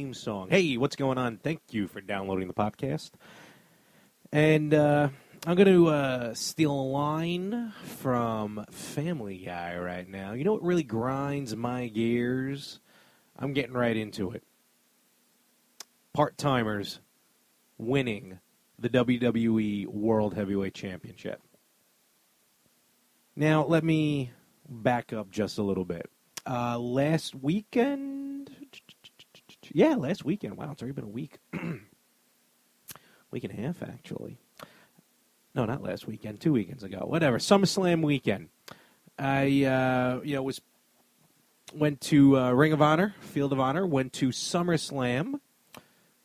theme song. Hey, what's going on? Thank you for downloading the podcast. And I'm going to steal a line from Family Guy right now. You know what really grinds my gears? I'm getting right into it. Part-timers winning the WWE World Heavyweight Championship. Now, let me back up just a little bit. Last weekend? Yeah, last weekend. Wow, it's already been a week. Week and a half, actually. No, not last weekend. 2 weekends ago. Whatever. SummerSlam weekend. I, went to Ring of Honor, Field of Honor. Went to SummerSlam.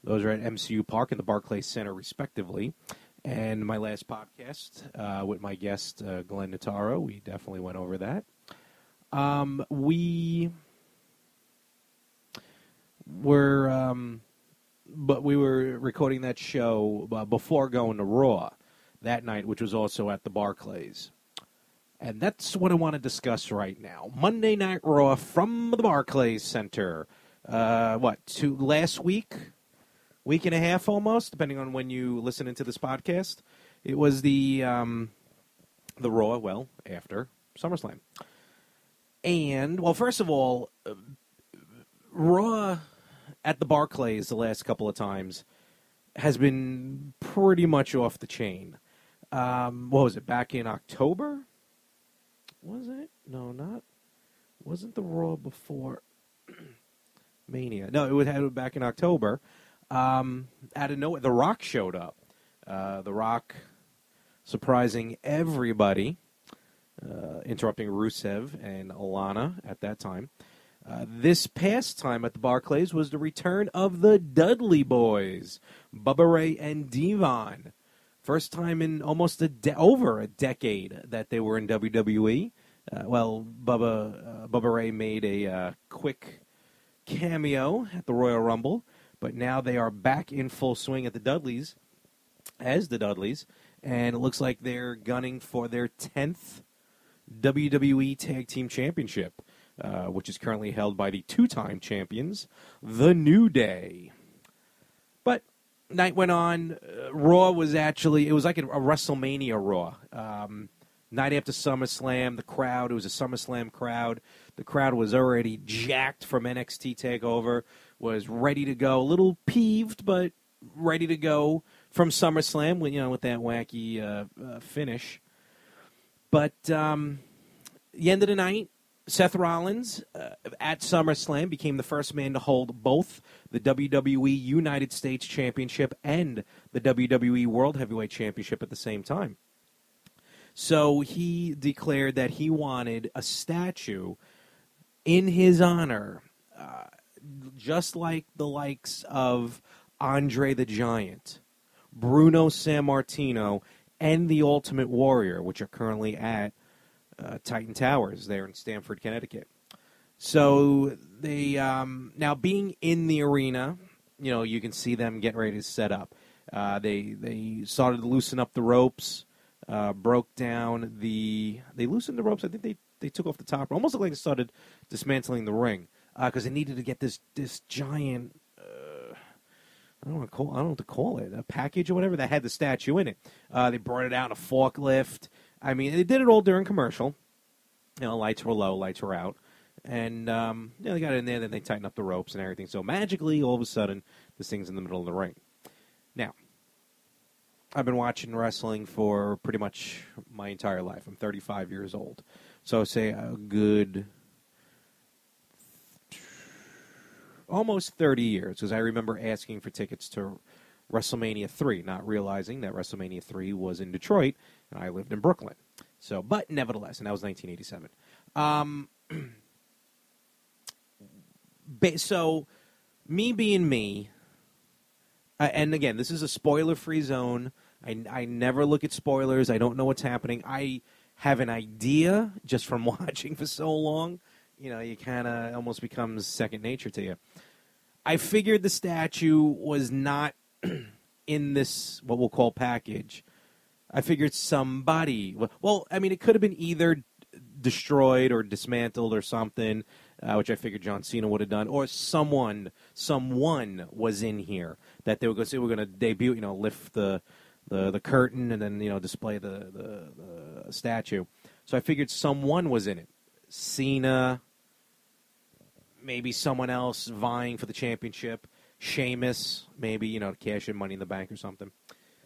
Those are at MCU Park and the Barclays Center, respectively. And my last podcast with my guest, Glenn Notaro, we definitely went over that. We were recording that show before going to Raw that night, which was also at the Barclays. And that's what I want to discuss right now. Monday Night Raw from the Barclays Center. Last week? Week and a half almost, depending on when you listen into this podcast. It was the Raw, after SummerSlam. And, first of all, Raw at the Barclays the last couple of times has been pretty much off the chain. What was it, back in October? Was it? No, not. Wasn't the Raw before Mania? No, it was back in October. Out of nowhere, The Rock showed up. The Rock surprising everybody, interrupting Rusev and Alana at that time. This past time at the Barclays was the return of the Dudley Boys, Bubba Ray and Devon. First time in almost over a decade that they were in WWE. Bubba Ray made a quick cameo at the Royal Rumble, but now they are back in full swing at the Dudleys, as the Dudleys, and it looks like they're gunning for their 10th WWE Tag Team Championship, which is currently held by the two-time champions, The New Day. But night went on. Raw was actually, it was like a WrestleMania Raw. Night after SummerSlam, it was a SummerSlam crowd. The crowd was already jacked from NXT TakeOver, was ready to go. A little peeved, but ready to go from SummerSlam with that wacky finish. But the end of the night, Seth Rollins at SummerSlam became the first man to hold both the WWE United States Championship and the WWE World Heavyweight Championship at the same time. So he declared that he wanted a statue in his honor, just like the likes of Andre the Giant, Bruno Sammartino, and the Ultimate Warrior, which are currently at Titan Towers there in Stamford, Connecticut. So they now being in the arena, you can see them getting ready to set up. They started to loosen up the ropes, broke down they loosened the ropes. I think they took off the top. Almost looked like they started dismantling the ring because they needed to get this giant. I don't know what to call it, a package or whatever that had the statue in it. They brought it out in a forklift. I mean, they did it all during commercial. Lights were low, lights were out. And, they got it in there, then they tightened up the ropes and everything. So magically, all of a sudden, this thing's in the middle of the ring. Now, I've been watching wrestling for pretty much my entire life. I'm 35 years old. So say a good almost 30 years, because I remember asking for tickets to WrestleMania 3, not realizing that WrestleMania 3 was in Detroit, and I lived in Brooklyn. So, but nevertheless, and that was 1987. So, me being me, and again, this is a spoiler-free zone. I never look at spoilers. I don't know what's happening. I have an idea just from watching for so long. You kind of almost becomes second nature to you. I figured the statue was not in this, what we'll call package. I figured somebody, it could have been either destroyed or dismantled or something. which I figured John Cena would have done, or someone was in here that they were going to say we're going to debut, lift the curtain and then display the statue. So I figured someone was in it. Cena, maybe someone else vying for the championship. Sheamus, maybe, to cash in Money in the Bank or something.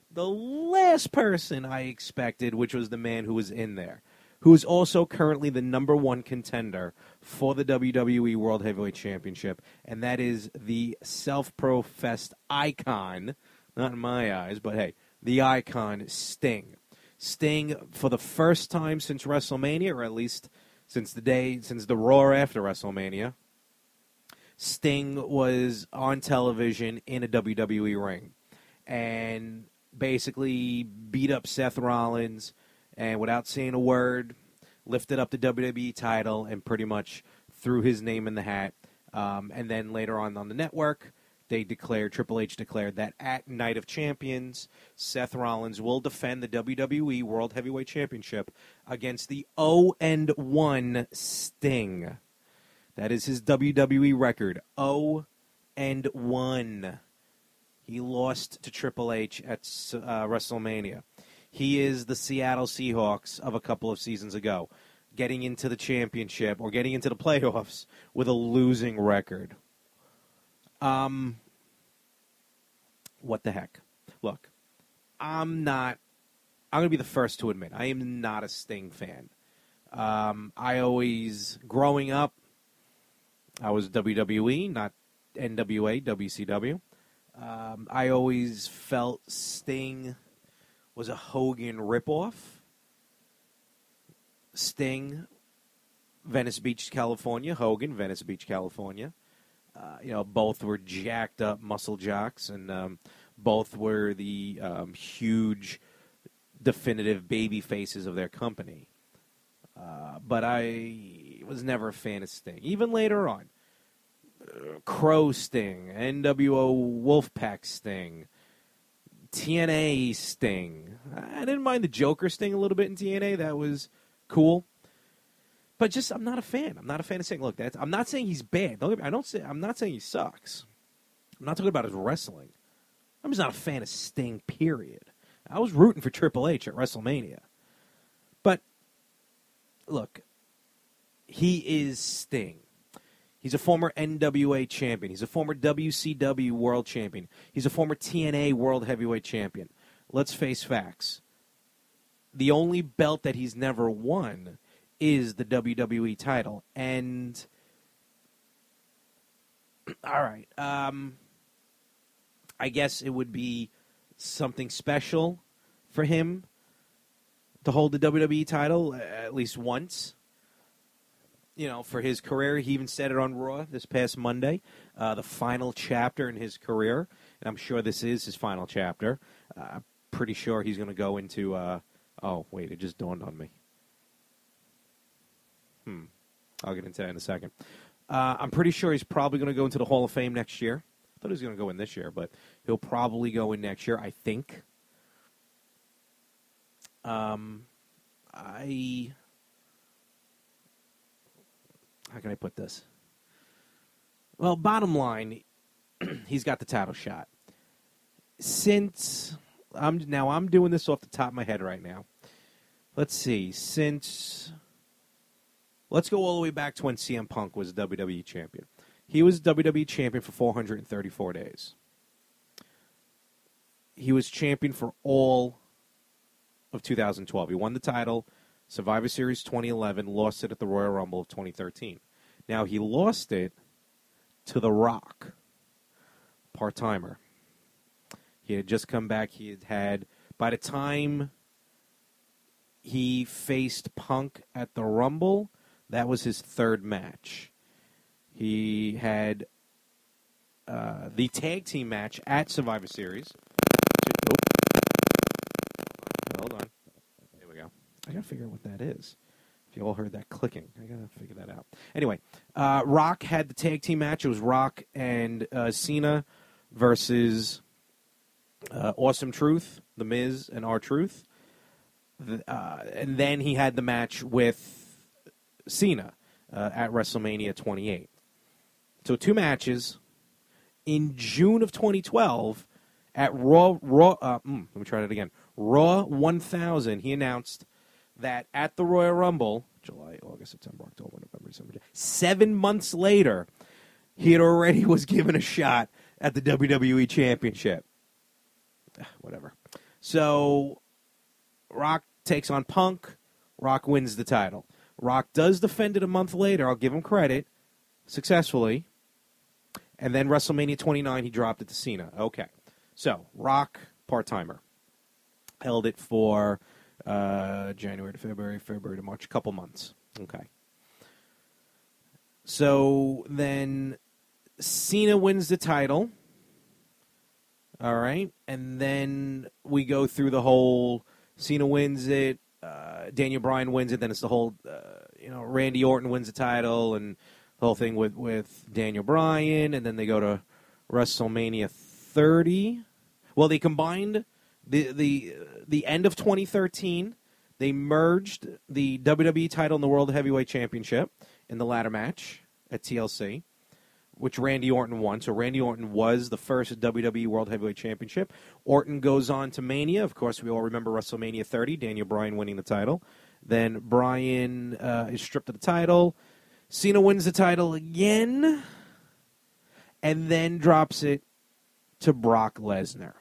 The last person I expected, which was the man who was in there, who is also currently the number one contender for the WWE World Heavyweight Championship, and that is the self-professed icon, not in my eyes, but hey, the icon, Sting. Sting, for the first time since WrestleMania, or at least since the Raw after WrestleMania, Sting was on television in a WWE ring and basically beat up Seth Rollins and without saying a word, lifted up the WWE title and pretty much threw his name in the hat. And then later on the network, Triple H declared that at Night of Champions, Seth Rollins will defend the WWE World Heavyweight Championship against the 0-1 Sting. That is his WWE record, 0-1. He lost to Triple H at WrestleMania. He is the Seattle Seahawks of a couple of seasons ago, getting into the championship or getting into the playoffs with a losing record. What the heck? Look, I'm going to be the first to admit, I am not a Sting fan. Growing up, I was WWE, not NWA, WCW. I always felt Sting was a Hogan ripoff. Sting, Venice Beach, California. Hogan, Venice Beach, California. Both were jacked up muscle jocks, and both were the huge, definitive baby faces of their company. But I was never a fan of Sting. Even later on, Crow Sting, NWO Wolfpack Sting, TNA Sting. I didn't mind the Joker Sting a little bit in TNA. That was cool. But just, I'm not a fan. I'm not a fan of Sting. Look, I'm not saying he's bad. I'm not saying he sucks. I'm not talking about his wrestling. I'm just not a fan of Sting, period. I was rooting for Triple H at WrestleMania. But, look, he is Sting. He's a former NWA champion. He's a former WCW world champion. He's a former TNA world heavyweight champion. Let's face facts. The only belt that he's never won is the WWE title. And, all right, I guess it would be something special for him to hold the WWE title at least once. For his career. He even said it on Raw this past Monday, the final chapter in his career. And I'm sure this is his final chapter. I'm pretty sure he's going to go into... oh, wait, it just dawned on me. I'll get into that in a second. I'm pretty sure he's probably going to go into the Hall of Fame next year. I thought he was going to go in this year, but he'll probably go in next year, I think. How can I put this? Well, bottom line, he's got the title shot. Since I'm doing this off the top of my head right now. Let's see. Let's go all the way back to when CM Punk was WWE champion. He was WWE champion for 434 days. He was champion for all of 2012. He won the title, Survivor Series 2011, lost it at the Royal Rumble of 2013. Now, he lost it to The Rock, part-timer. He had just come back. By the time he faced Punk at the Rumble, that was his third match. He had the tag team match at Survivor Series. Hold on. There we go. I got to figure out what that is. If you all heard that clicking, I got to figure that out. Anyway, Rock had the tag team match. It was Rock and Cena versus Awesome Truth, The Miz, and R-Truth. And then he had the match with Cena at WrestleMania 28. So 2 matches in June of 2012 at Raw. Let me try that again. Raw 1000. He announced that at the Royal Rumble, July, August, September, October, November, December, 7 months later, he had already was given a shot at the WWE Championship. Whatever. So Rock takes on Punk. Rock wins the title. Rock does defend it a month later. I'll give him credit. Successfully. And then WrestleMania 29, he dropped it to Cena. Okay. So, Rock, part-timer. Held it for January to February to March, a couple months. Okay. So, then Cena wins the title. All right. And then we go through the whole Cena wins it, Daniel Bryan wins it, then it's the whole, Randy Orton wins the title, and the whole thing with Daniel Bryan, and then they go to WrestleMania 30. Well, they combined the end of 2013. They merged the WWE title and the World Heavyweight Championship in the ladder match at TLC, which Randy Orton won. So Randy Orton was the first WWE World Heavyweight Championship. Orton goes on to Mania. Of course, we all remember WrestleMania 30, Daniel Bryan winning the title. Then Bryan is stripped of the title. Cena wins the title again, and then drops it to Brock Lesnar.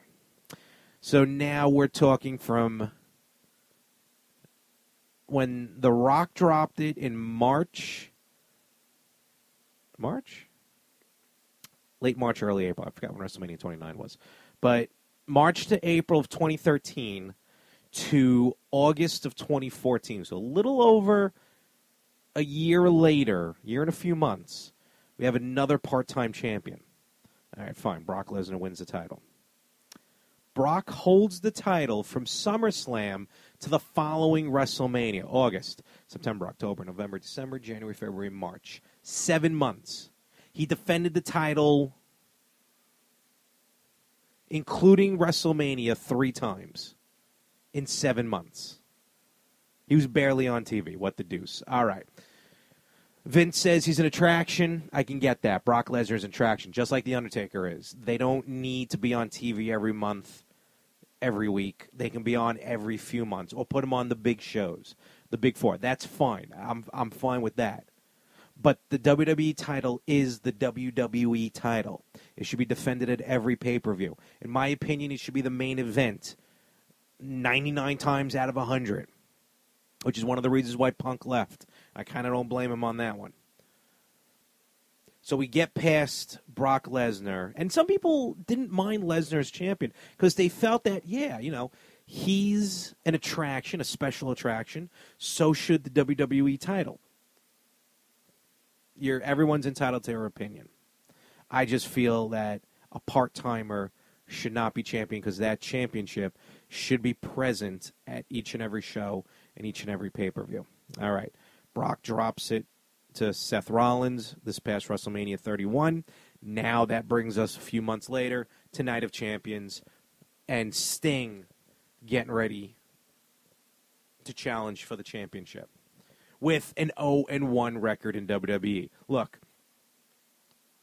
So now we're talking from when The Rock dropped it in March? Late March, early April. I forgot when WrestleMania 29 was. But March to April of 2013 to August of 2014. So a little over a year later, year and a few months, we have another part-time champion. All right, fine. Brock Lesnar wins the title. Brock holds the title from SummerSlam to the following WrestleMania. August, September, October, November, December, January, February, March. 7 months. He defended the title, including WrestleMania, 3 times in 7 months. He was barely on TV. What the deuce. All right. Vince says he's an attraction. I can get that. Brock Lesnar's an attraction, just like The Undertaker is. They don't need to be on TV every month, every week. They can be on every few months, or put them on the big shows, the big 4. That's fine. I'm fine with that. But the WWE title is the WWE title. It should be defended at every pay-per-view. In my opinion, it should be the main event 99 times out of 100, which is one of the reasons why Punk left. I kind of don't blame him on that one. So we get past Brock Lesnar, and some people didn't mind Lesnar as champion because they felt that, he's an attraction, a special attraction. So should the WWE title. Everyone's entitled to their opinion. I just feel that a part-timer should not be champion because that championship should be present at each and every show and each and every pay-per-view. All right. Brock drops it to Seth Rollins this past WrestleMania 31. Now that brings us a few months later to Night of Champions and Sting getting ready to challenge for the championship with an 0-1 record in WWE. Look,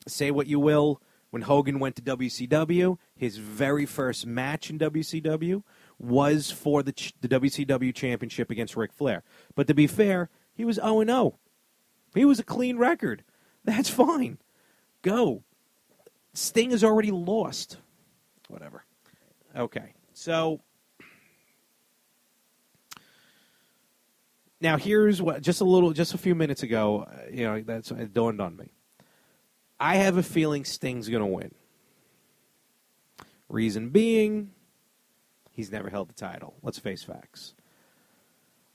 say what you will, when Hogan went to WCW, his very first match in WCW was for the WCW Championship against Ric Flair. But to be fair, he was 0-0. He was a clean record. That's fine. Go. Sting has already lost. Whatever. Okay. So now here's what, just a few minutes ago, it dawned on me. I have a feeling Sting's going to win. Reason being, he's never held the title. Let's face facts.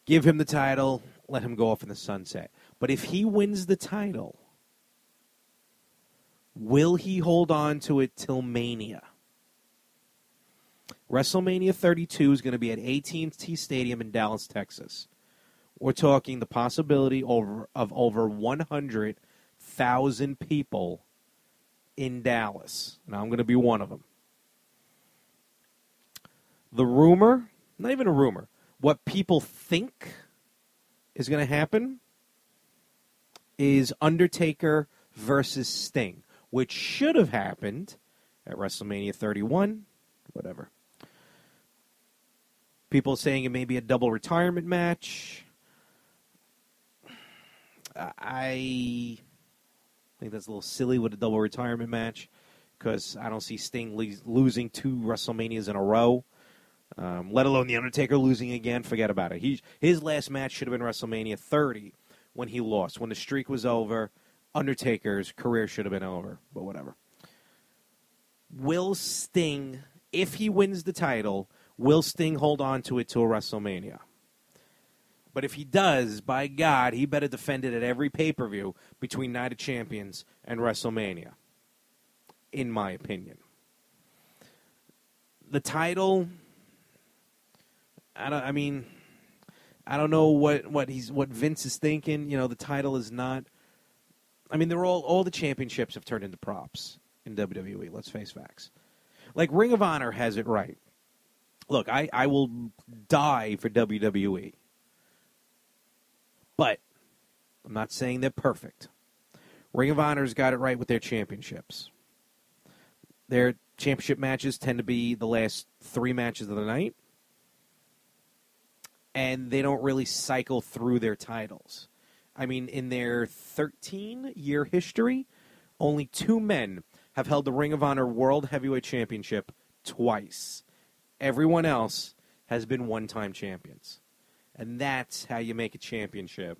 Give him the title, let him go off in the sunset. But if he wins the title, will he hold on to it till Mania? WrestleMania 32 is going to be at AT&T Stadium in Dallas, Texas. We're talking the possibility of over 100,000 people in Dallas. Now, I'm going to be one of them. The rumor, not even a rumor, what people think is going to happen is Undertaker versus Sting, which should have happened at WrestleMania 31, whatever. People saying it may be a double retirement match. I think that's a little silly with a double retirement match because I don't see Sting losing 2 WrestleManias in a row, let alone The Undertaker losing again. Forget about it. His last match should have been WrestleMania 30 when he lost. When the streak was over, Undertaker's career should have been over, but whatever. Will Sting, if he wins the title, will Sting hold on to it till WrestleMania? But if he does, by God, he better defend it at every pay-per-view between Night of Champions and WrestleMania, in my opinion. The title, I don't know what Vince is thinking. You know, the title is not. I mean, they're all the championships have turned into props in WWE. Let's face facts. Like Ring of Honor has it right. Look, I will die for WWE. But I'm not saying they're perfect. Ring of Honor's got it right with their championships. Their championship matches tend to be the last 3 matches of the night. And they don't really cycle through their titles. I mean, in their 13-year history, only 2 men have held the Ring of Honor World Heavyweight Championship twice. Everyone else has been one-time champions. And that's how you make a championship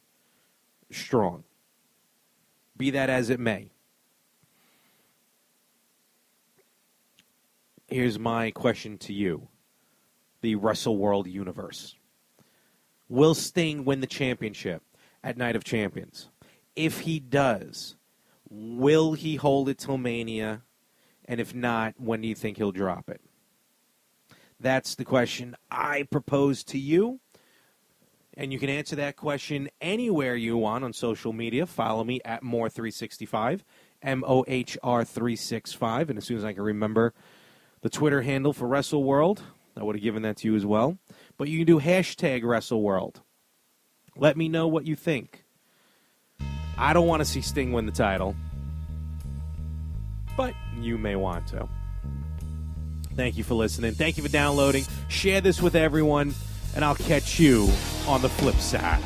strong. Be that as it may. Here's my question to you, the WrestleWorld universe. Will Sting win the championship at Night of Champions? If he does, will he hold it till Mania? And if not, when do you think he'll drop it? That's the question I propose to you. And you can answer that question anywhere you want on social media. Follow me at More365, MOHR365. And as soon as I can remember the Twitter handle for WrestleWorld, I would have given that to you as well. But you can do hashtag WrestleWorld. Let me know what you think. I don't want to see Sting win the title, but you may want to. Thank you for listening. Thank you for downloading. Share this with everyone, and I'll catch you on the flip side.